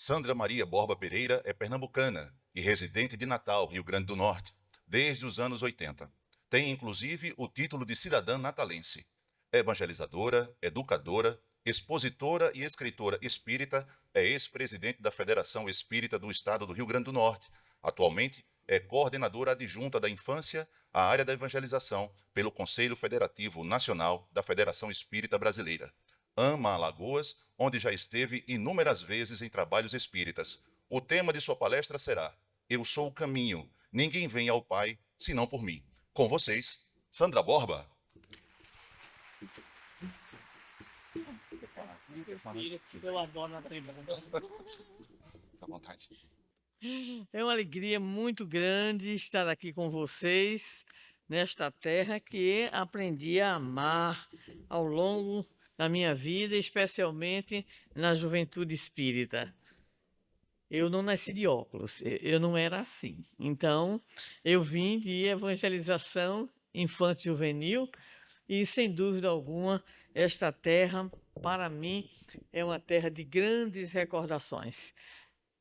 Sandra Maria Borba Pereira é pernambucana e residente de Natal, Rio Grande do Norte, desde os anos 80. Tem, inclusive, o título de cidadã natalense. Evangelizadora, educadora, expositora e escritora espírita, é ex-presidente da Federação Espírita do Estado do Rio Grande do Norte. Atualmente, é coordenadora adjunta da infância à área da evangelização pelo Conselho Federativo Nacional da Federação Espírita Brasileira. Ama Alagoas, onde já esteve inúmeras vezes em trabalhos espíritas. O tema de sua palestra será: Eu sou o caminho, ninguém vem ao Pai senão por mim. Com vocês, Sandra Borba. Eu adoro a tribuna. À vontade. É uma alegria muito grande estar aqui com vocês nesta terra que aprendi a amar ao longo da minha vida, especialmente na juventude espírita. Eu não nasci de óculos, eu não era assim. Então, eu vim de evangelização infanto-juvenil e, sem dúvida alguma, esta terra, para mim, é uma terra de grandes recordações.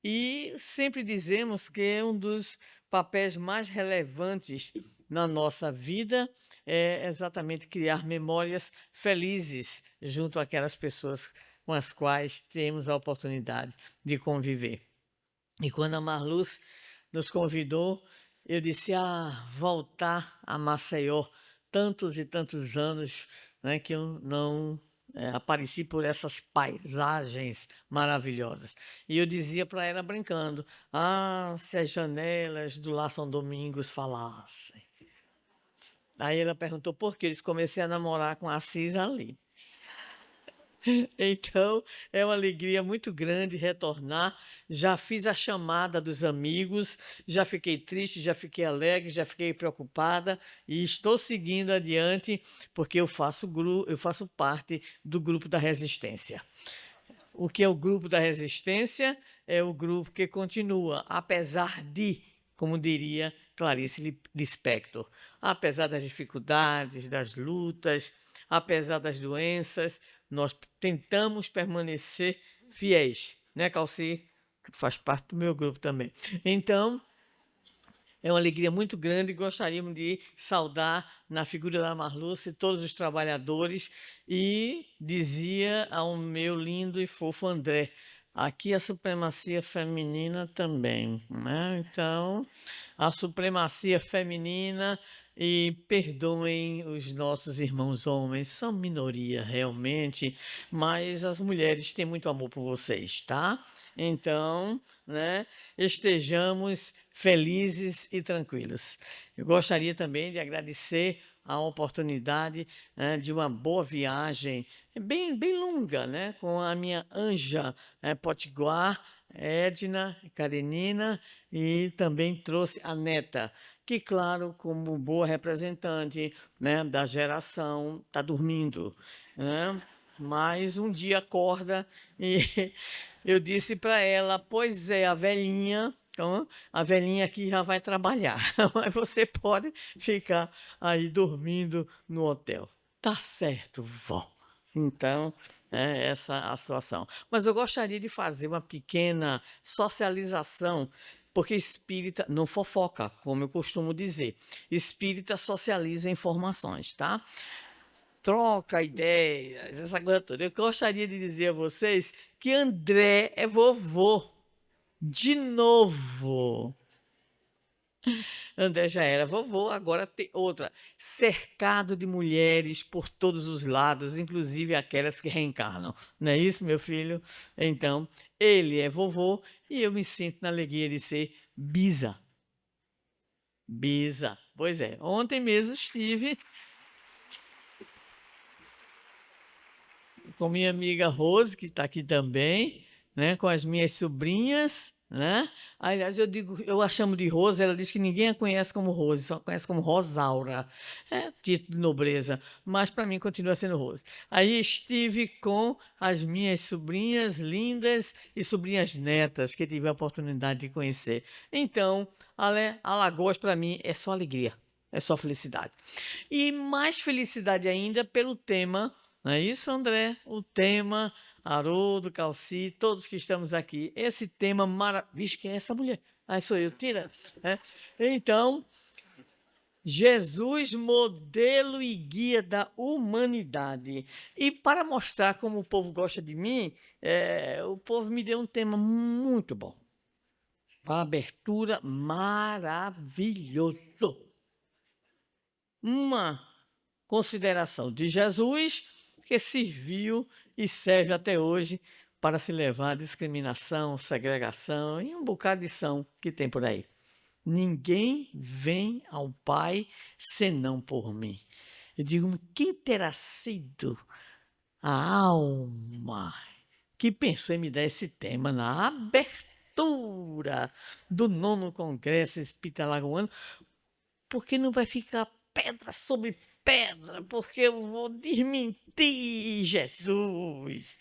E sempre dizemos que é um dos papéis mais relevantes na nossa vida é exatamente criar memórias felizes junto àquelas pessoas com as quais temos a oportunidade de conviver. E quando a Marluz nos convidou, eu disse: voltar a Maceió, tantos e tantos anos, né, que eu não apareci por essas paisagens maravilhosas. E eu dizia para ela brincando: se as janelas do Lar São Domingos falassem. Aí ela perguntou por que eles comecei a namorar com a Assis ali. Então, é uma alegria muito grande retornar. Já fiz a chamada dos amigos, já fiquei triste, já fiquei alegre, já fiquei preocupada e estou seguindo adiante porque eu faço parte do grupo da resistência. O que é o grupo da resistência? É o grupo que continua, apesar de, como diria Clarice Lispector, apesar das dificuldades, das lutas, apesar das doenças, nós tentamos permanecer fiéis, né, Calci? Faz parte do meu grupo também. Então, é uma alegria muito grande e gostaríamos de saudar na figura da Marluce todos os trabalhadores e dizia ao meu lindo e fofo André, aqui a supremacia feminina também, né? Então, a supremacia feminina e perdoem os nossos irmãos homens, são minoria realmente, mas as mulheres têm muito amor por vocês, tá? Então, né, estejamos felizes e tranquilos. Eu gostaria também de agradecer a oportunidade, né, de uma boa viagem, bem longa, né, com a minha anja potiguar, Edna Karenina, e também trouxe a neta, que, claro, como boa representante, né, da geração, está dormindo, né? Mas um dia acorda e eu disse para ela: pois é, a velhinha. Então, a velhinha aqui já vai trabalhar, mas você pode ficar aí dormindo no hotel. Tá certo, vó. Então, é essa a situação. Mas eu gostaria de fazer uma pequena socialização, porque espírita não fofoca, como eu costumo dizer. Espírita socializa informações, tá? Troca ideias, essa coisa toda. Eu gostaria de dizer a vocês que André é vovô. De novo. André já era vovô, agora tem outra. Cercado de mulheres por todos os lados, inclusive aquelas que reencarnam. Não é isso, meu filho? Então, ele é vovô e eu me sinto na alegria de ser bisa. Bisa. Pois é, ontem mesmo estive com minha amiga Rose, que está aqui também, né, com as minhas sobrinhas, né? Aliás, eu a chamo de Rose, ela diz que ninguém a conhece como Rose, só conhece como Rosaura. É título de nobreza, mas para mim continua sendo Rose. Aí estive com as minhas sobrinhas lindas e sobrinhas netas que tive a oportunidade de conhecer. Então, Alagoas para mim é só alegria, é só felicidade. E mais felicidade ainda pelo tema, não é isso, André? O tema, Haroldo, Calci, todos que estamos aqui. Esse tema maravilhoso. Vixe, quem é essa mulher? Ah, sou eu, tira. É. Então, Jesus, modelo e guia da humanidade. E para mostrar como o povo gosta de mim, o povo me deu um tema muito bom. Uma abertura maravilhoso. Uma consideração de Jesus que serviu e serve até hoje para se levar à discriminação, segregação e um bocado de são que tem por aí. Ninguém vem ao Pai senão por mim. Eu digo, quem terá sido a alma que pensou em me dar esse tema na abertura do 9º Congresso Espírita Alagoano? Porque não vai ficar pedra sobre pedra, porque eu vou desmentir Jesus.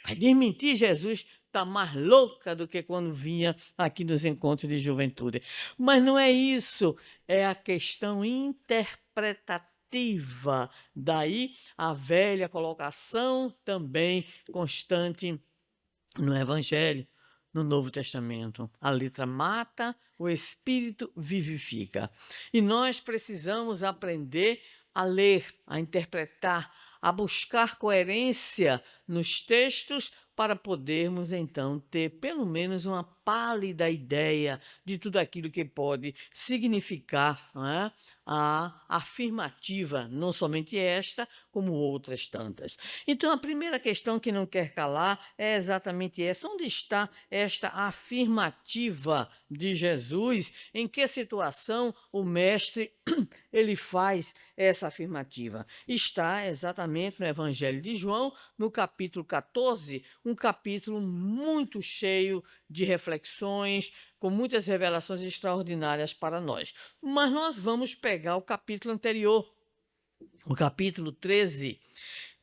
Vai desmentir Jesus, está mais louca do que quando vinha aqui nos encontros de juventude. Mas não é isso, é a questão interpretativa. Daí a velha colocação também constante no Evangelho, no Novo Testamento. A letra mata, o Espírito vivifica. E nós precisamos aprender a ler, a interpretar, a buscar coerência nos textos para podermos então ter pelo menos uma pálida ideia de tudo aquilo que pode significar, não é? A afirmativa, não somente esta, como outras tantas. Então, a primeira questão que não quer calar é exatamente essa. Onde está esta afirmativa de Jesus? Em que situação o mestre ele faz essa afirmativa? Está exatamente no Evangelho de João, no capítulo 14, um capítulo muito cheio de reflexões, com muitas revelações extraordinárias para nós. Mas nós vamos pegar o capítulo anterior, o capítulo 13,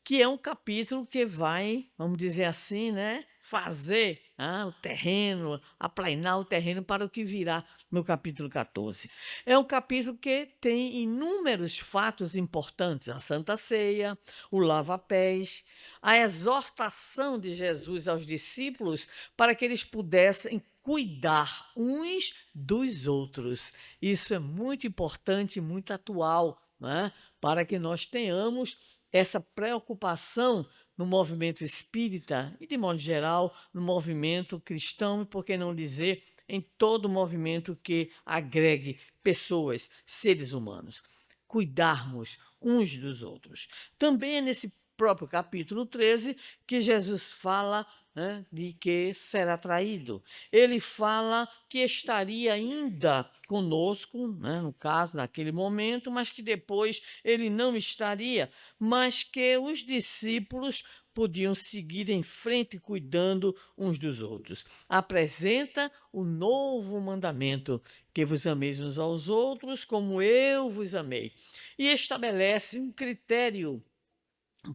que é um capítulo que vai, vamos dizer assim, né, fazer o terreno, aplainar o terreno para o que virá no capítulo 14. É um capítulo que tem inúmeros fatos importantes: a Santa Ceia, o lava-pés, a exortação de Jesus aos discípulos para que eles pudessem cuidar uns dos outros. Isso é muito importante, muito atual, né, para que nós tenhamos essa preocupação no movimento espírita e, de modo geral, no movimento cristão, e por que não dizer, em todo movimento que agregue pessoas, seres humanos. Cuidarmos uns dos outros. Também é nesse próprio capítulo 13 que Jesus fala, né, de que será traído. Ele fala que estaria ainda conosco, né, no caso, naquele momento, mas que depois ele não estaria, mas que os discípulos podiam seguir em frente cuidando uns dos outros. Apresenta o novo mandamento, que vos ameis uns aos outros como eu vos amei. E estabelece um critério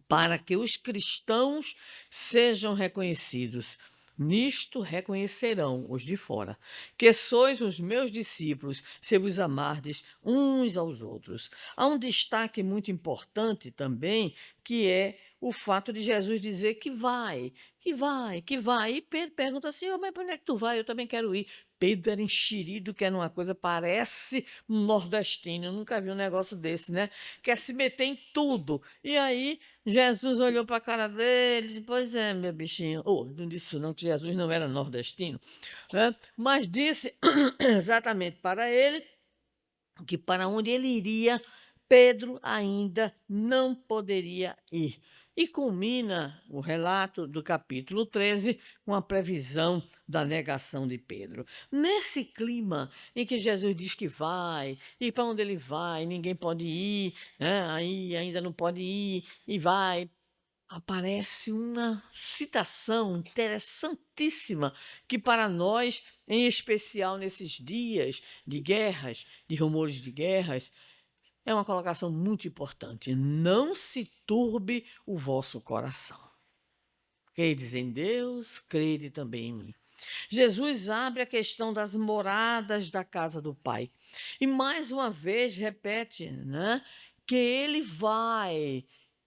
para que os cristãos sejam reconhecidos. Nisto reconhecerão os de fora, que sois os meus discípulos, se vos amardes uns aos outros. Há um destaque muito importante também, que é o fato de Jesus dizer que vai, que vai, que vai. E Pedro pergunta assim: mas para onde é que tu vai? Eu também quero ir. Pedro era enxerido, que era uma coisa, parece um nordestino. Eu nunca vi um negócio desse, né? Quer se meter em tudo. E aí Jesus olhou para a cara dele e disse: pois é, meu bichinho. Não disse isso não, que Jesus não era nordestino, né? Mas disse exatamente para ele que para onde ele iria, Pedro ainda não poderia ir. E culmina o relato do capítulo 13 com a previsão da negação de Pedro. Nesse clima em que Jesus diz que vai, e para onde ele vai, ninguém pode ir, né? Aí ainda não pode ir, e vai, aparece uma citação interessantíssima que para nós, em especial nesses dias de guerras, de rumores de guerras, é uma colocação muito importante. Não se turbe o vosso coração. Credes em Deus, crede também em mim. Jesus abre a questão das moradas da casa do Pai. E mais uma vez repete, né, que ele vai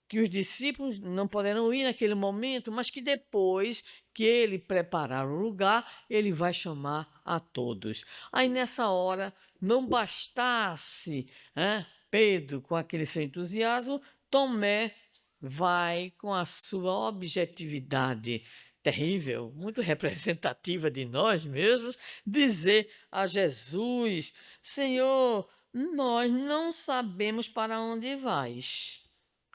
que os discípulos não poderão ir naquele momento, mas que depois que ele preparar o lugar, ele vai chamar a todos. Aí nessa hora, não bastasse, Pedro com aquele seu entusiasmo, Tomé vai com a sua objetividade terrível, muito representativa de nós mesmos, dizer a Jesus: Senhor, nós não sabemos para onde vais.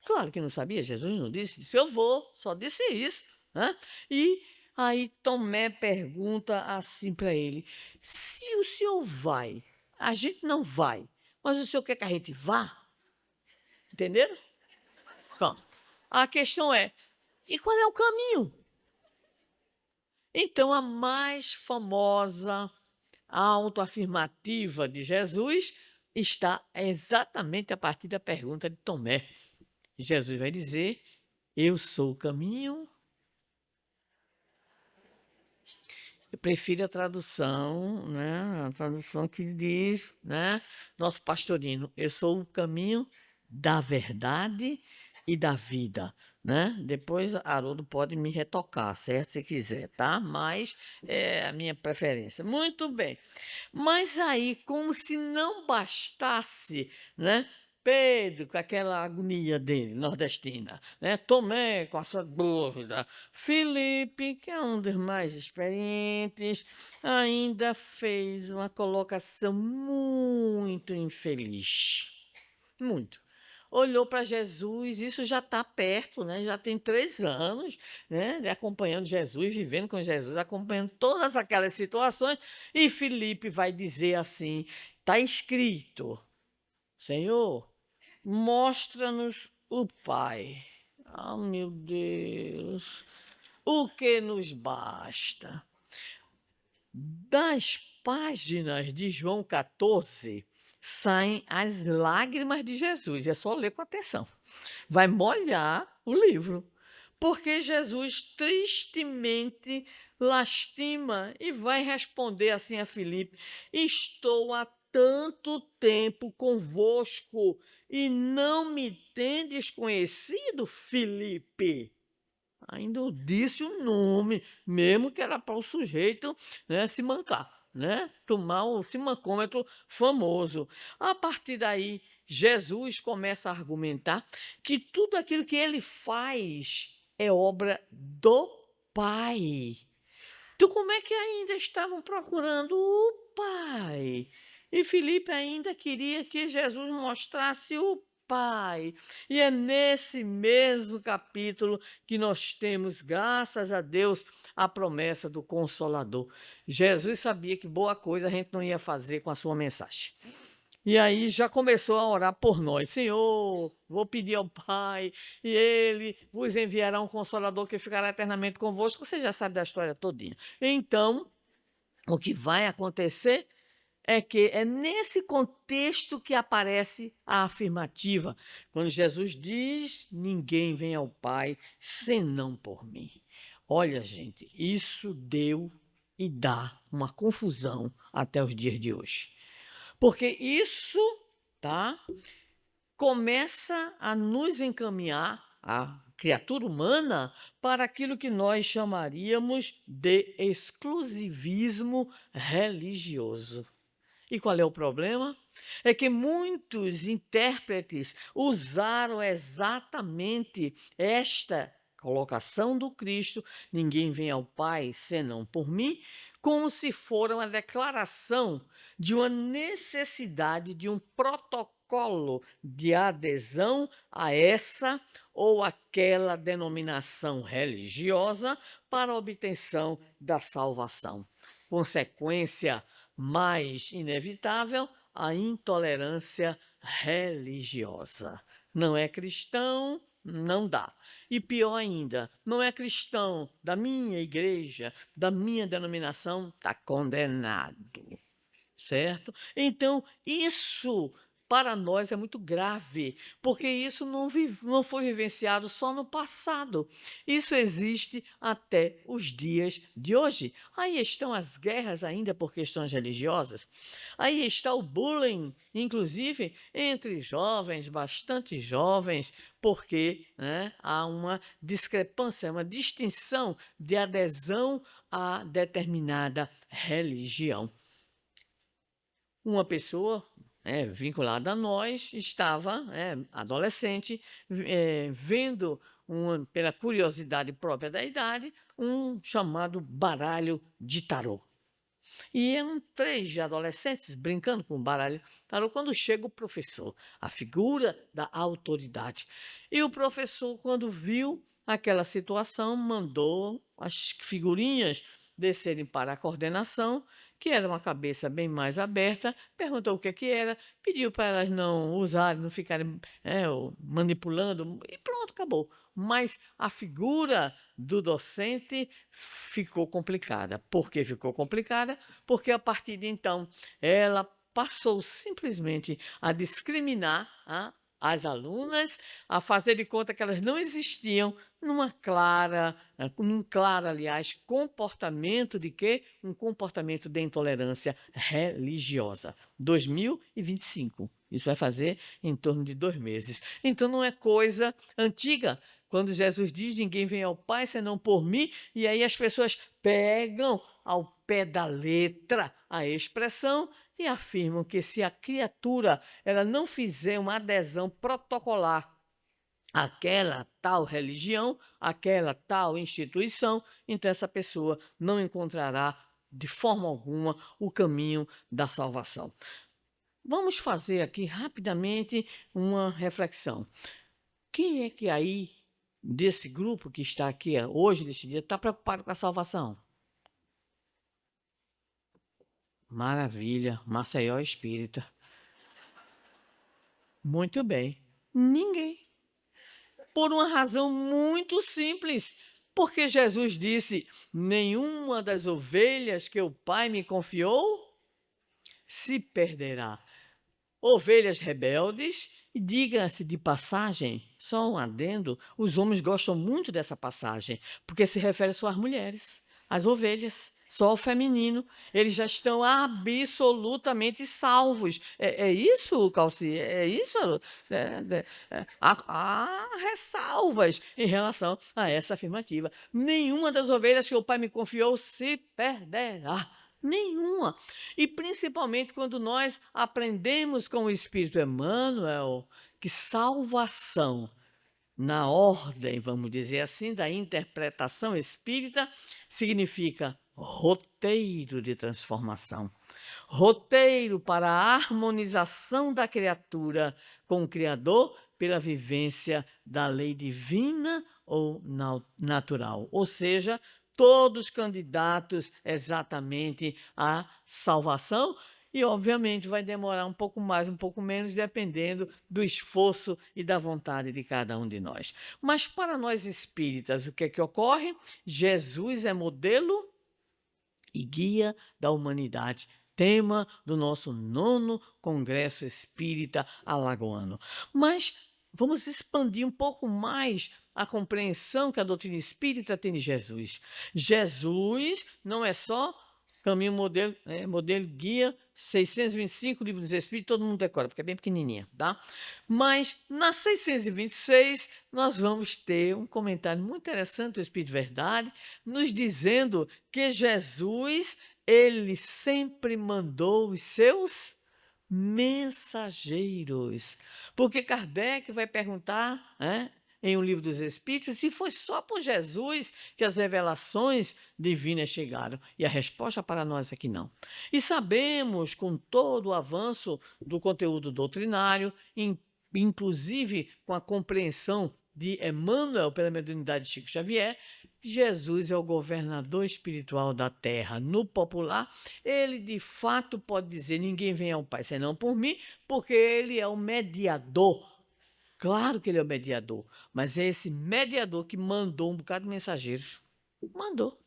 Claro que não sabia, Jesus não disse eu vou, só disse isso, né? E aí Tomé pergunta assim para ele: se o senhor vai, a gente não vai, mas o senhor quer que a gente vá? Entenderam? Pronto. A questão é: e qual é o caminho? Então, a mais famosa autoafirmativa de Jesus está exatamente a partir da pergunta de Tomé. Jesus vai dizer: eu sou o caminho. Eu prefiro a tradução, né? A tradução que diz, né? Nosso pastorino, eu sou o caminho da verdade e da vida, né? Depois Haroldo pode me retocar, certo? Se quiser, tá? Mas é a minha preferência. Muito bem. Mas aí, como se não bastasse, né? Pedro, com aquela agonia dele, nordestina, né? Tomé, com a sua dúvida. Felipe, que é um dos mais experientes, ainda fez uma colocação muito infeliz. Muito. Olhou para Jesus, isso já está perto, né? Já tem 3 anos, né? Acompanhando Jesus, vivendo com Jesus, acompanhando todas aquelas situações. E Felipe vai dizer assim: está escrito, Senhor, mostra-nos o Pai. Ah, meu Deus, o que nos basta? Das páginas de João 14 saem as lágrimas de Jesus. É só ler com atenção. Vai molhar o livro. Porque Jesus tristemente lastima e vai responder assim a Filipe: estou há tanto tempo convosco e não me tendes conhecido, Filipe. Ainda disse o nome, mesmo que era para o sujeito, né, se mancar, né, tomar o simancômetro famoso. A partir daí, Jesus começa a argumentar que tudo aquilo que ele faz é obra do Pai. Então, como é que ainda estavam procurando o Pai? E Filipe ainda queria que Jesus mostrasse o Pai. E é nesse mesmo capítulo que nós temos, graças a Deus, a promessa do Consolador. Jesus sabia que boa coisa a gente não ia fazer com a sua mensagem. E aí já começou a orar por nós. Senhor, vou pedir ao Pai, e Ele vos enviará um Consolador que ficará eternamente convosco. Você já sabe da história todinha. Então, o que vai acontecer é que é nesse contexto que aparece a afirmativa, quando Jesus diz: ninguém vem ao Pai senão por mim. Olha, gente, isso deu e dá uma confusão até os dias de hoje. Porque isso, tá, começa a nos encaminhar, a criatura humana, para aquilo que nós chamaríamos de exclusivismo religioso. E qual é o problema? É que muitos intérpretes usaram exatamente esta colocação do Cristo: ninguém vem ao Pai senão por mim, como se for uma declaração de uma necessidade de um protocolo de adesão a essa ou aquela denominação religiosa para a obtenção da salvação. Consequência mais inevitável, a intolerância religiosa. Não é cristão, não dá. E pior ainda, não é cristão da minha igreja, da minha denominação, está condenado. Certo? Então, isso para nós é muito grave, porque isso não foi vivenciado só no passado. Isso existe até os dias de hoje. Aí estão as guerras ainda por questões religiosas. Aí está o bullying, inclusive entre jovens, bastante jovens, porque, né, há uma discrepância, uma distinção de adesão a determinada religião. Uma pessoa, vinculada a nós estava, adolescente, vendo, pela curiosidade própria da idade, um chamado baralho de tarô. E eram 3 adolescentes brincando com o baralho tarô quando chega o professor, a figura da autoridade. E o professor, quando viu aquela situação, mandou as figurinhas descerem para a coordenação, que era uma cabeça bem mais aberta, perguntou o que era, pediu para elas não usarem, não ficarem manipulando, e pronto, acabou. Mas a figura do docente ficou complicada. Por que ficou complicada? Porque a partir de então ela passou simplesmente a discriminar as alunas, a fazer de conta que elas não existiam num claro, aliás, comportamento de quê? Um comportamento de intolerância religiosa. 2025. Isso vai fazer em torno de 2 meses. Então não é coisa antiga. Quando Jesus diz, ninguém vem ao Pai senão por mim, e aí as pessoas pegam ao pé da letra a expressão e afirmam que se a criatura ela não fizer uma adesão protocolar àquela tal religião, àquela tal instituição, então essa pessoa não encontrará de forma alguma o caminho da salvação. Vamos fazer aqui rapidamente uma reflexão. Quem é que aí, desse grupo que está aqui hoje, deste dia, está preocupado com a salvação? Maravilha, Maceió Espírita. Muito bem. Ninguém. Por uma razão muito simples. Porque Jesus disse: nenhuma das ovelhas que o Pai me confiou se perderá. Ovelhas rebeldes, e diga-se de passagem, só um adendo, os homens gostam muito dessa passagem, porque se refere só às mulheres, às ovelhas, só ao feminino. Eles já estão absolutamente salvos. É isso, Calci? É isso? Há ressalvas em relação a essa afirmativa. Nenhuma das ovelhas que o Pai me confiou se perderá. Nenhuma. E principalmente quando nós aprendemos com o Espírito Emmanuel que salvação, na ordem, vamos dizer assim, da interpretação espírita, significa roteiro de transformação. Roteiro para a harmonização da criatura com o Criador pela vivência da lei divina ou natural. Ou seja, todos candidatos exatamente à salvação, e obviamente vai demorar um pouco mais, um pouco menos, dependendo do esforço e da vontade de cada um de nós. Mas para nós espíritas, o que é que ocorre? Jesus é modelo e guia da humanidade. Tema do nosso 9º Congresso Espírita Alagoano. Mas vamos expandir um pouco mais a compreensão que a doutrina espírita tem de Jesus. Jesus não é só caminho, modelo, guia, 625, Livro dos Espíritos, todo mundo decora, porque é bem pequenininha, tá? Mas na 626 nós vamos ter um comentário muito interessante do Espírito Verdade, nos dizendo que Jesus, ele sempre mandou os seus mensageiros. Porque Kardec vai perguntar, em O Livro dos Espíritos, se foi só por Jesus que as revelações divinas chegaram. E a resposta para nós é que não. E sabemos, com todo o avanço do conteúdo doutrinário, inclusive com a compreensão de Emmanuel pela mediunidade de Chico Xavier, Jesus é o governador espiritual da Terra. No popular, ele de fato pode dizer: ninguém vem ao Pai senão por mim, porque ele é o mediador. Claro que ele é o mediador, mas é esse mediador que mandou um bocado de mensageiros. Mandou.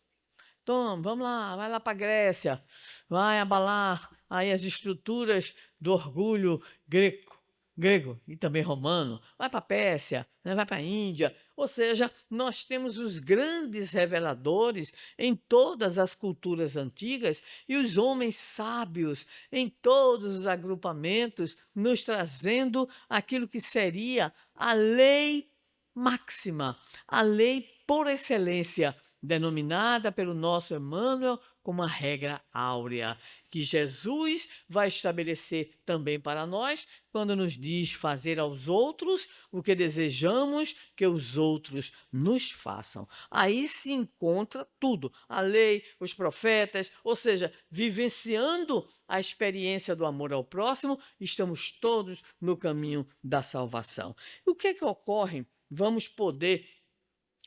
Toma, vamos lá, vai lá para a Grécia, vai abalar aí as estruturas do orgulho grego e também romano, vai para a Pérsia, né, vai para a Índia. Ou seja, nós temos os grandes reveladores em todas as culturas antigas e os homens sábios em todos os agrupamentos, nos trazendo aquilo que seria a lei máxima, a lei por excelência, denominada pelo nosso Emmanuel como a regra áurea, que Jesus vai estabelecer também para nós, quando nos diz fazer aos outros o que desejamos que os outros nos façam. Aí se encontra tudo, a lei, os profetas, ou seja, vivenciando a experiência do amor ao próximo, estamos todos no caminho da salvação. O que é que ocorre? Vamos poder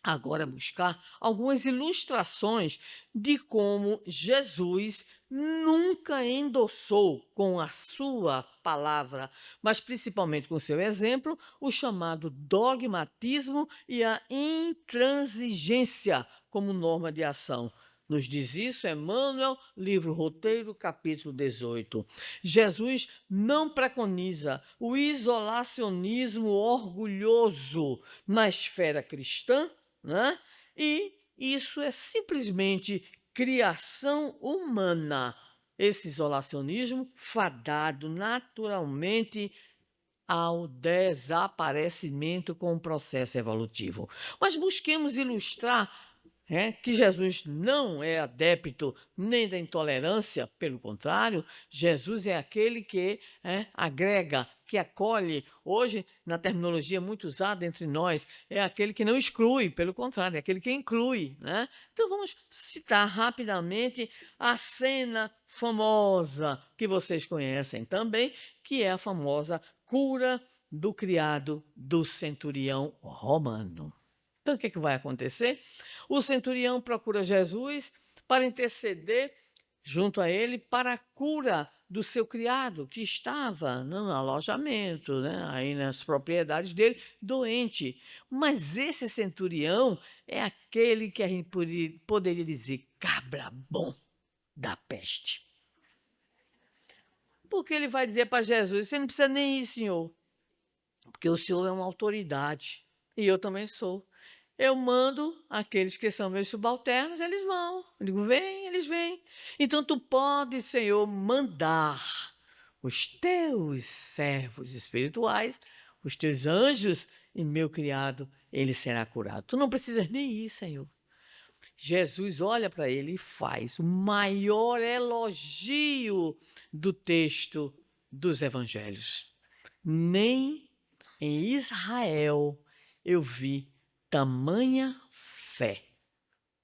agora buscar algumas ilustrações de como Jesus nunca endossou com a sua palavra, mas principalmente com seu exemplo, o chamado dogmatismo e a intransigência como norma de ação. Nos diz isso Emmanuel, livro Roteiro, capítulo 18. Jesus não preconiza o isolacionismo orgulhoso na esfera cristã, né? E isso é simplesmente criação humana. Esse isolacionismo fadado naturalmente ao desaparecimento com o processo evolutivo. Mas busquemos ilustrar que Jesus não é adepto nem da intolerância, pelo contrário, Jesus é aquele que agrega, que acolhe. Hoje, na terminologia muito usada entre nós, é aquele que não exclui, pelo contrário, é aquele que inclui. Né? Então, vamos citar rapidamente a cena famosa que vocês conhecem também, que é a famosa cura do criado do centurião romano. Então, o que vai acontecer? O centurião procura Jesus para interceder junto a ele para a cura do seu criado, que estava no alojamento, né, aí nas propriedades dele, doente. Mas esse centurião é aquele que a gente poderia dizer cabra bom da peste. Porque ele vai dizer para Jesus: você não precisa nem ir, senhor, porque o senhor é uma autoridade e eu também sou. Eu mando aqueles que são meus subalternos, eles vão. Eu digo, vem, eles vêm. Então tu podes, Senhor, mandar os teus servos espirituais, os teus anjos, e meu criado, ele será curado. Tu não precisas nem ir, Senhor. Jesus olha para ele e faz o maior elogio do texto dos evangelhos. Nem em Israel eu vi tamanha fé.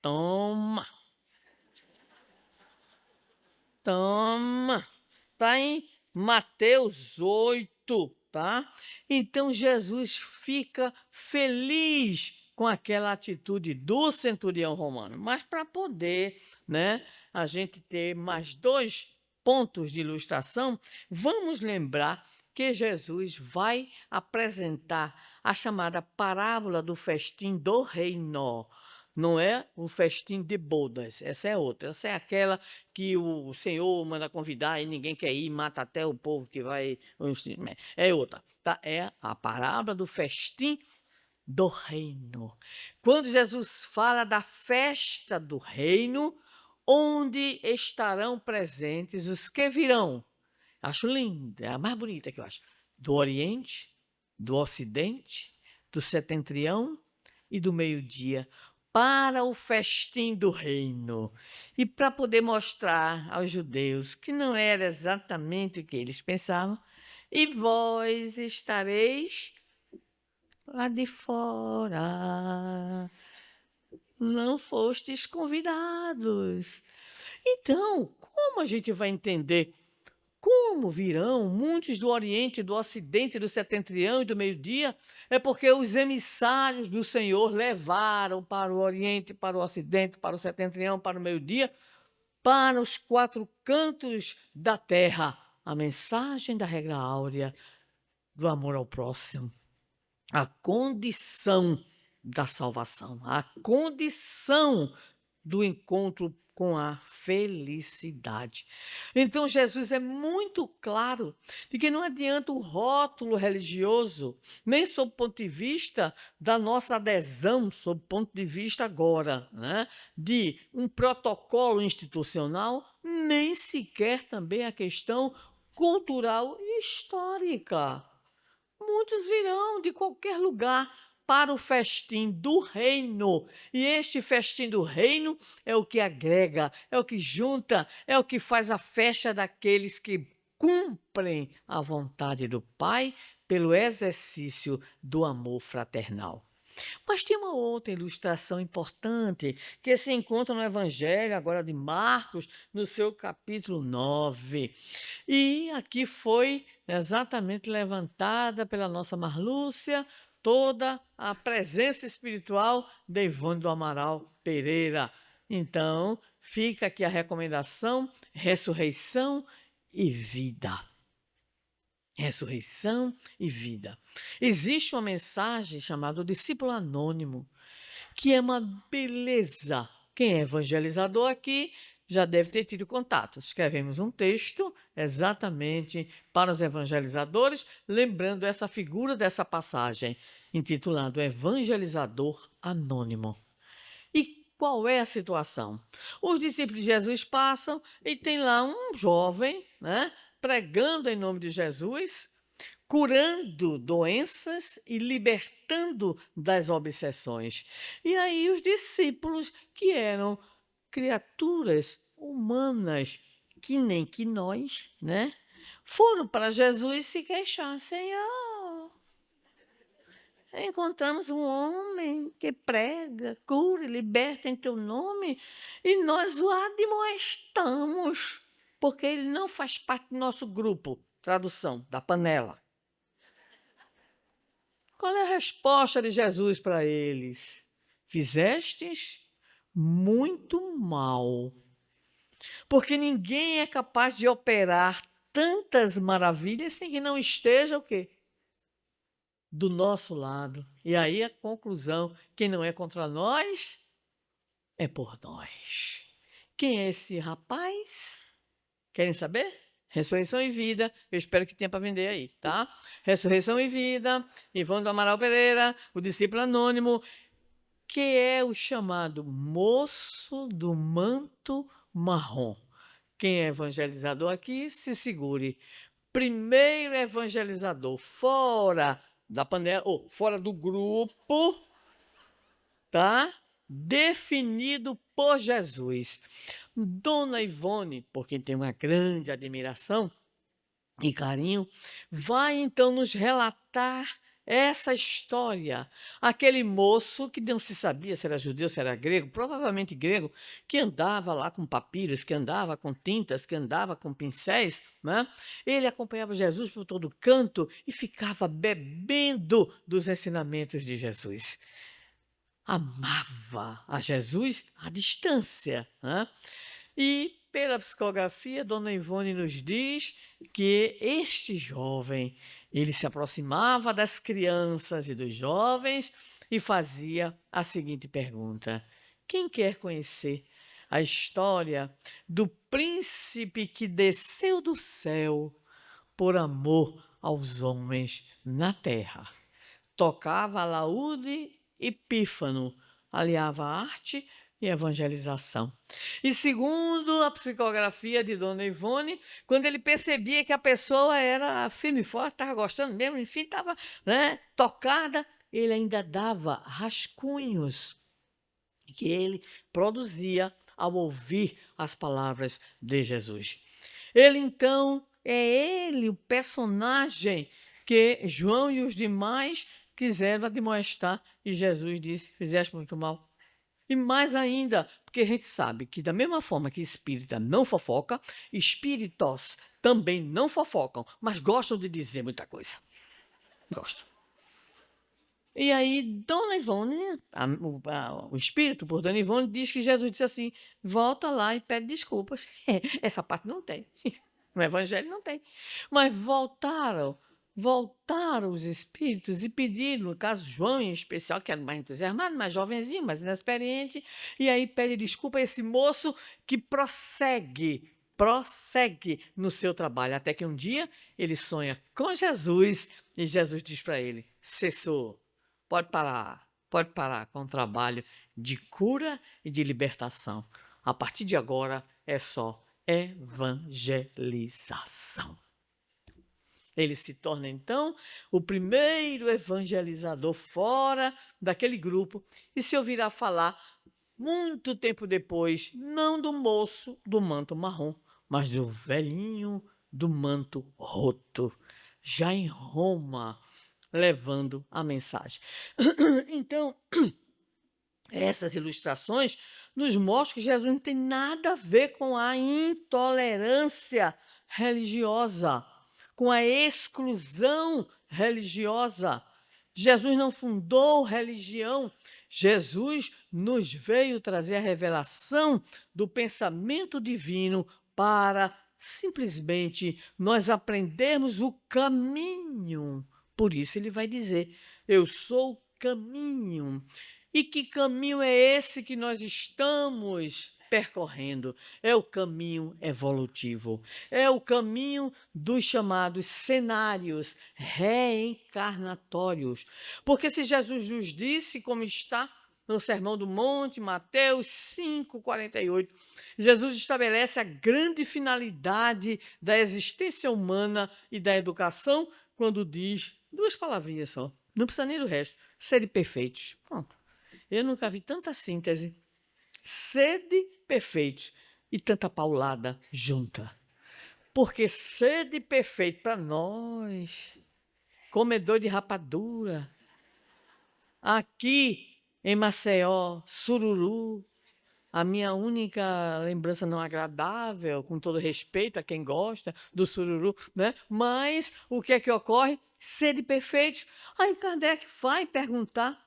Toma! Toma! Está em Mateus 8, tá? Então Jesus fica feliz com aquela atitude do centurião romano. Mas para poder, né, a gente ter mais 2 pontos de ilustração, vamos lembrar que Jesus vai apresentar a chamada parábola do festim do reino. Não é o festim de bodas, essa é outra. Essa é aquela que o Senhor manda convidar e ninguém quer ir, mata até o povo que vai. É outra, tá? É a parábola do festim do reino. Quando Jesus fala da festa do reino, onde estarão presentes os que virão. Acho linda, é a mais bonita que eu acho. Do Oriente, do Ocidente, do Setentrião e do meio-dia, para o festim do reino. E para poder mostrar aos judeus que não era exatamente o que eles pensavam, e vós estareis lá de fora, não fostes convidados. Então, como a gente vai entender como virão muitos do Oriente, do Ocidente, do Setentrião e do meio-dia? É porque os emissários do Senhor levaram para o Oriente, para o Ocidente, para o Setentrião, para o meio-dia, para os 4 cantos da terra, a mensagem da regra áurea do amor ao próximo, a condição da salvação, a condição do encontro com a felicidade. Então, Jesus é muito claro de que não adianta o rótulo religioso, nem sob o ponto de vista da nossa adesão, sob o ponto de vista agora, né, de um protocolo institucional, nem sequer também a questão cultural e histórica. Muitos virão de qualquer lugar para o festim do reino. E este festim do reino é o que agrega, é o que junta, é o que faz a festa daqueles que cumprem a vontade do Pai pelo exercício do amor fraternal. Mas tem uma outra ilustração importante que se encontra no Evangelho agora de Marcos, no seu capítulo 9. E aqui foi exatamente levantada pela nossa Marlúcia toda a presença espiritual de Ivone do Amaral Pereira. Então, fica aqui a recomendação: ressurreição e vida. Ressurreição e vida. Existe uma mensagem chamada o discípulo anônimo, que é uma beleza. Quem é evangelizador aqui já deve ter tido contato. Escrevemos um texto exatamente para os evangelizadores, lembrando essa figura dessa passagem, intitulado Evangelizador Anônimo. E qual é a situação? Os discípulos de Jesus passam e tem lá um jovem, né, pregando em nome de Jesus, curando doenças e libertando das obsessões. E aí os discípulos, que eram criaturas humanas, que nem que nós, né, foram para Jesus se queixar: Senhor, encontramos um homem que prega, cura e liberta em teu nome, e nós o admoestamos, porque ele não faz parte do nosso grupo. Tradução da panela. Qual é a resposta de Jesus para eles? Fizestes muito mal, porque ninguém é capaz de operar tantas maravilhas sem que não esteja o quê? Do nosso lado. E aí a conclusão: quem não é contra nós é por nós. Quem é esse rapaz? Querem saber? Ressurreição e Vida, eu espero que tenha para vender aí, tá? Ressurreição e Vida, Ivone do Amaral Pereira, o discípulo anônimo, que é o chamado moço do manto marrom. Quem é evangelizador aqui, se segure. Primeiro evangelizador fora da panela, ou fora do grupo, tá? Definido por Jesus. Dona Ivone, por quem tem uma grande admiração e carinho, vai então nos relatar essa história. Aquele moço que não se sabia se era judeu, se era grego, provavelmente grego, que andava lá com papiros, que andava com tintas, que andava com pincéis, né? Ele acompanhava Jesus por todo canto e ficava bebendo dos ensinamentos de Jesus. Amava a Jesus à distância, né? E pela psicografia, Dona Ivone nos diz que este jovem, ele se aproximava das crianças e dos jovens e fazia a seguinte pergunta: quem quer conhecer a história do príncipe que desceu do céu por amor aos homens na terra? Tocava alaúde e pífano, aliava arte e evangelização. E segundo a psicografia de Dona Ivone, quando ele percebia que a pessoa era firme e forte, estava gostando mesmo, enfim, estava, né, tocada, ele ainda dava rascunhos que ele produzia ao ouvir as palavras de Jesus. Ele então, é ele o personagem que João e os demais quiseram admoestar, e Jesus disse: fizeste muito mal. E mais ainda, porque a gente sabe que da mesma forma que espírita não fofoca, espíritos também não fofocam, mas gostam de dizer muita coisa. Gostam. E aí, Dona Ivone, o espírito por Dona Ivone, diz que Jesus disse assim: volta lá e pede desculpas. Essa parte não tem. No Evangelho não tem. Mas voltaram voltaram os espíritos e pediram, no caso João em especial, que era mais entusiasmado, mais jovenzinho, mais inexperiente, e aí pede desculpa a esse moço que prossegue no seu trabalho, até que um dia ele sonha com Jesus e Jesus diz para ele: cessou, pode parar com o trabalho de cura e de libertação. A partir de agora é só evangelização. Ele se torna, então, o primeiro evangelizador fora daquele grupo e se ouvirá falar, muito tempo depois, não do moço do manto marrom, mas do velhinho do manto roto, já em Roma, levando a mensagem. Então, essas ilustrações nos mostram que Jesus não tem nada a ver com a intolerância religiosa, com a exclusão religiosa. Jesus não fundou religião. Jesus nos veio trazer a revelação do pensamento divino para simplesmente nós aprendermos o caminho. Por isso ele vai dizer: eu sou o caminho. E que caminho é esse que nós estamos percorrendo? É o caminho evolutivo, é o caminho dos chamados cenários reencarnatórios. Porque se Jesus nos disse, como está no Sermão do Monte, Mateus 5,48, Jesus estabelece a grande finalidade da existência humana e da educação quando diz duas palavrinhas só, não precisa nem do resto: sede perfeitos. Pronto. Eu nunca vi tanta síntese, sede perfeitos e tanta paulada junta. Porque sede perfeito para nós, comedor de rapadura, aqui em Maceió, sururu, a minha única lembrança não agradável, com todo respeito a quem gosta do sururu, né? Mas o que é que ocorre? Sede perfeitos. Aí Kardec vai perguntar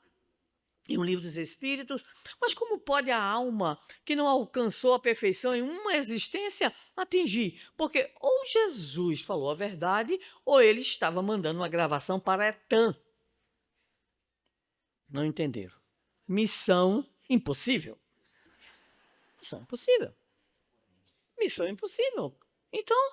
em um livro dos Espíritos, mas como pode a alma que não alcançou a perfeição em uma existência atingir? Porque ou Jesus falou a verdade, ou ele estava mandando uma gravação para Etan. Não entenderam. Missão impossível. Missão impossível. Missão impossível. Então,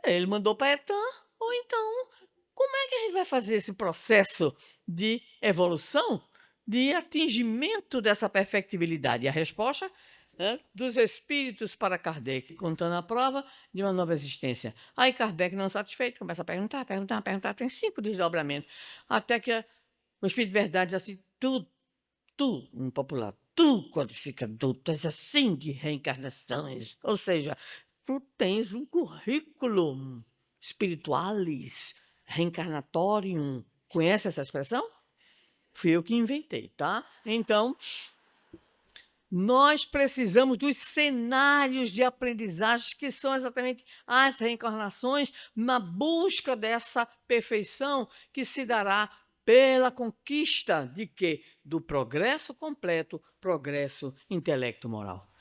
ele mandou para Etan, ou então, como é que a gente vai fazer esse processo de evolução, de atingimento dessa perfectibilidade? E a resposta, né, dos espíritos para Kardec, contando a prova de uma nova existência. Aí Kardec, não satisfeito, começa a perguntar, tem 5 desdobramentos, até que o Espírito de Verdade diz assim: tu, no popular, tu codificador, tu és assim de reencarnações, ou seja, tu tens um currículo spiritualis, reencarnatorium. Conhece essa expressão? Fui eu que inventei, tá? Então, nós precisamos dos cenários de aprendizagem, que são exatamente as reencarnações, na busca dessa perfeição que se dará pela conquista de quê? Do progresso completo, progresso intelecto-moral.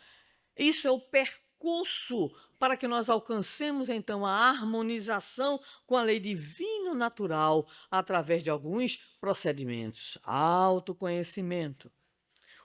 Isso é o percurso para que nós alcancemos, então, a harmonização com a lei divino-natural através de alguns procedimentos. Autoconhecimento,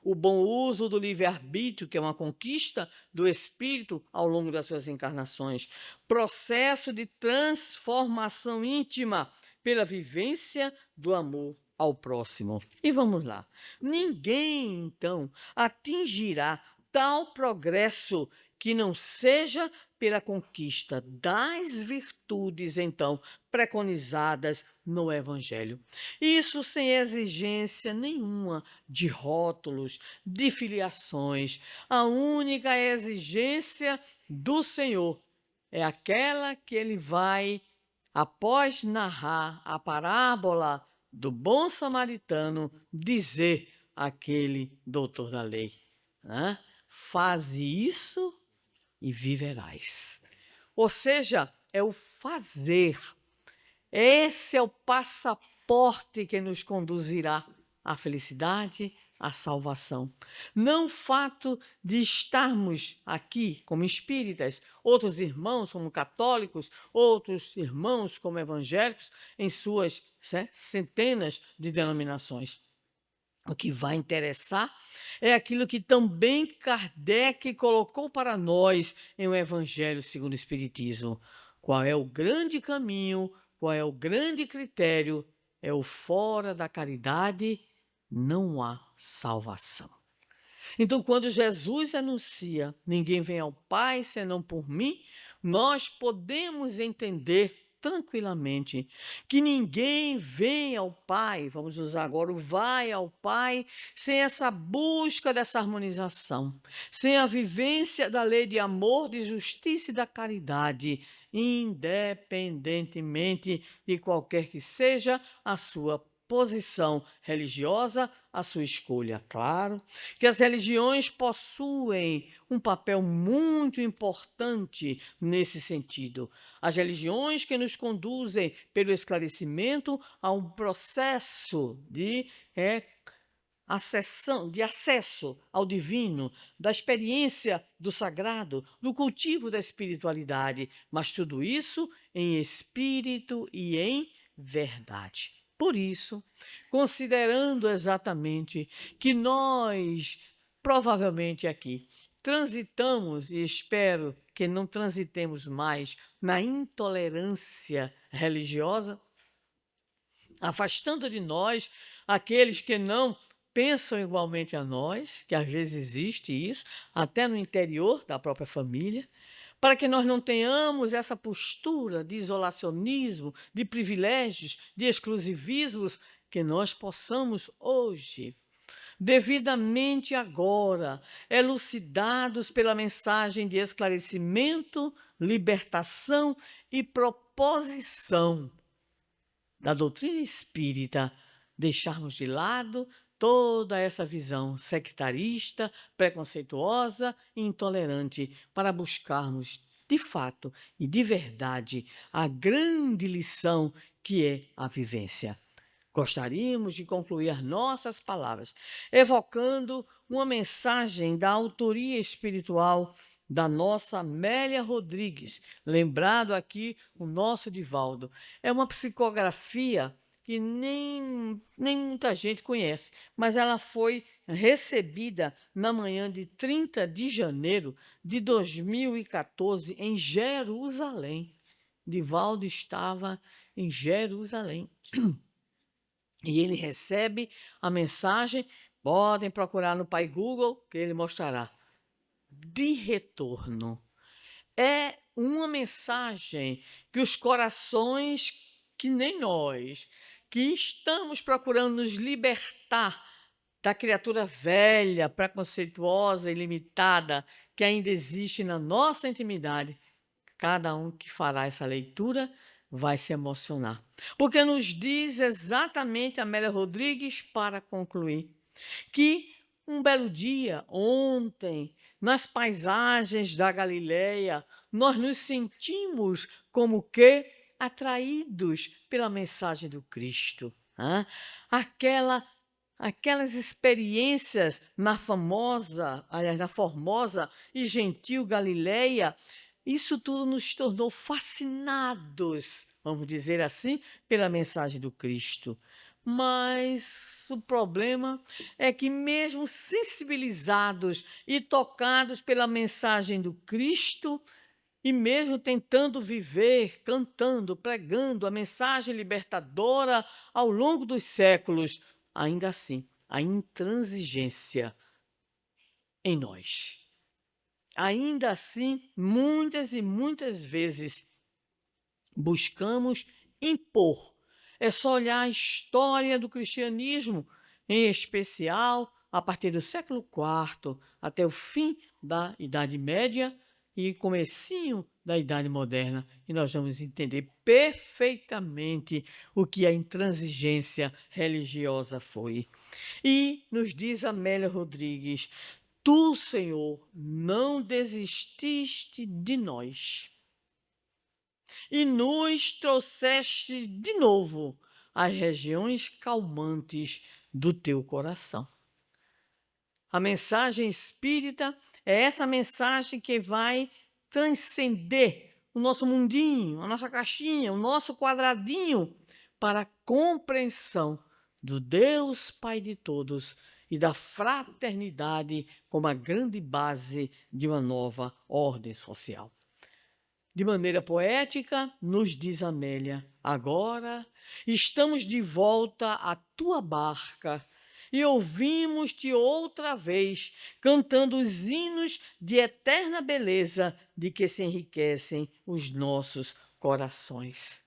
o bom uso do livre-arbítrio, que é uma conquista do espírito ao longo das suas encarnações, processo de transformação íntima pela vivência do amor ao próximo. E vamos lá. Ninguém, então, atingirá tal progresso que não seja pela conquista das virtudes, então, preconizadas no Evangelho. Isso sem exigência nenhuma de rótulos, de filiações. A única exigência do Senhor é aquela que ele vai, após narrar a parábola do bom samaritano, dizer àquele doutor da lei, né? Faze isso e viverás. Ou seja, é o fazer. Esse é o passaporte que nos conduzirá à felicidade, a salvação. Não o fato de estarmos aqui como espíritas, outros irmãos como católicos, outros irmãos como evangélicos, em suas centenas de denominações. O que vai interessar é aquilo que também Kardec colocou para nós em O Evangelho segundo o Espiritismo. Qual é o grande caminho, qual é o grande critério? É o fora da caridade não há salvação. Então, quando Jesus anuncia, ninguém vem ao Pai senão por mim, nós podemos entender tranquilamente que ninguém vem ao Pai, vamos usar agora o vai ao Pai, sem essa busca dessa harmonização, sem a vivência da lei de amor, de justiça e da caridade, independentemente de qualquer que seja a sua posição religiosa, a sua escolha. Claro que as religiões possuem um papel muito importante nesse sentido. As religiões que nos conduzem pelo esclarecimento a um processo de acesso ao divino, da experiência do sagrado, do cultivo da espiritualidade, mas tudo isso em espírito e em verdade. Por isso, considerando exatamente que nós, provavelmente aqui, transitamos, e espero que não transitemos mais, na intolerância religiosa, afastando de nós aqueles que não pensam igualmente a nós, que às vezes existe isso, até no interior da própria família, para que nós não tenhamos essa postura de isolacionismo, de privilégios, de exclusivismos, que nós possamos hoje, devidamente agora, elucidados pela mensagem de esclarecimento, libertação e proposição da doutrina espírita, deixarmos de lado toda essa visão sectarista, preconceituosa e intolerante para buscarmos, de fato e de verdade, a grande lição que é a vivência. Gostaríamos de concluir as nossas palavras evocando uma mensagem da autoria espiritual da nossa Amélia Rodrigues, lembrado aqui o nosso Divaldo. É uma psicografia que nem muita gente conhece, mas ela foi recebida na manhã de 30 de janeiro de 2014 em Jerusalém. Divaldo estava em Jerusalém. E ele recebe a mensagem, podem procurar no Pai Google, que ele mostrará, de retorno. É uma mensagem que os corações, que nem nós, que estamos procurando nos libertar da criatura velha, preconceituosa e limitada que ainda existe na nossa intimidade, cada um que fará essa leitura vai se emocionar. Porque nos diz exatamente Amélia Rodrigues, para concluir, que um belo dia, ontem, nas paisagens da Galileia, nós nos sentimos como que atraídos pela mensagem do Cristo. Aquelas experiências na formosa e gentil Galileia, isso tudo nos tornou fascinados, vamos dizer assim, pela mensagem do Cristo. Mas o problema é que, mesmo sensibilizados e tocados pela mensagem do Cristo, e mesmo tentando viver, cantando, pregando a mensagem libertadora ao longo dos séculos, ainda assim, a intransigência em nós. Ainda assim, muitas e muitas vezes buscamos impor. É só olhar a história do cristianismo, em especial a partir do século IV até o fim da Idade Média e comecinho da Idade Moderna, e nós vamos entender perfeitamente o que a intransigência religiosa foi. E nos diz Amélia Rodrigues: Tu, Senhor, não desististe de nós e nos trouxeste de novo às regiões calmantes do teu coração. A mensagem espírita é essa mensagem que vai transcender o nosso mundinho, a nossa caixinha, o nosso quadradinho, para a compreensão do Deus Pai de todos e da fraternidade como a grande base de uma nova ordem social. De maneira poética, nos diz Amélia: agora estamos de volta à tua barca e ouvimos-te outra vez cantando os hinos de eterna beleza de que se enriquecem os nossos corações.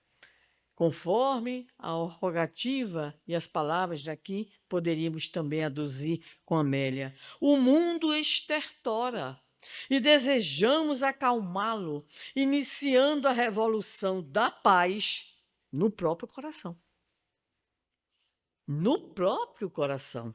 Conforme a rogativa e as palavras daqui, poderíamos também aduzir com Amélia: o mundo estertora e desejamos acalmá-lo, iniciando a revolução da paz no próprio coração. No próprio coração.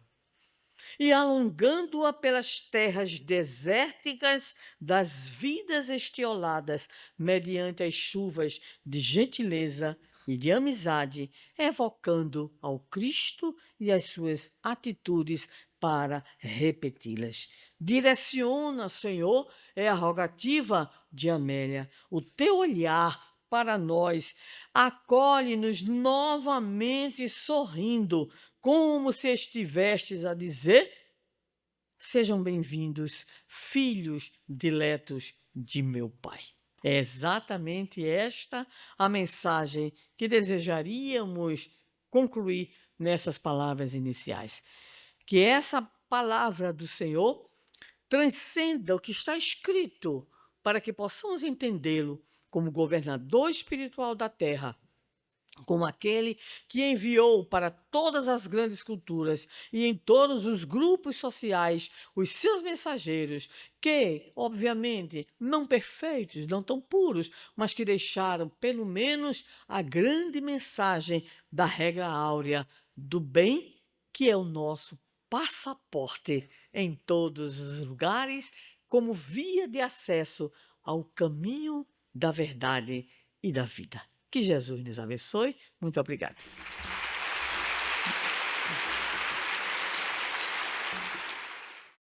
E alongando-a pelas terras desérticas das vidas estioladas, mediante as chuvas de gentileza e de amizade, evocando ao Cristo e as suas atitudes para repeti-las. Direciona, Senhor, é a rogativa de Amélia, o teu olhar para nós, acolhe-nos novamente sorrindo, como se estivestes a dizer: sejam bem-vindos, filhos diletos de meu Pai. É exatamente esta a mensagem que desejaríamos concluir nessas palavras iniciais. Que essa palavra do Senhor transcenda o que está escrito, para que possamos entendê-lo como governador espiritual da terra, como aquele que enviou para todas as grandes culturas e em todos os grupos sociais os seus mensageiros, que, obviamente, não perfeitos, não tão puros, mas que deixaram pelo menos a grande mensagem da regra áurea do bem, que é o nosso passaporte em todos os lugares, como via de acesso ao caminho da verdade e da vida. Que Jesus nos abençoe. Muito obrigada.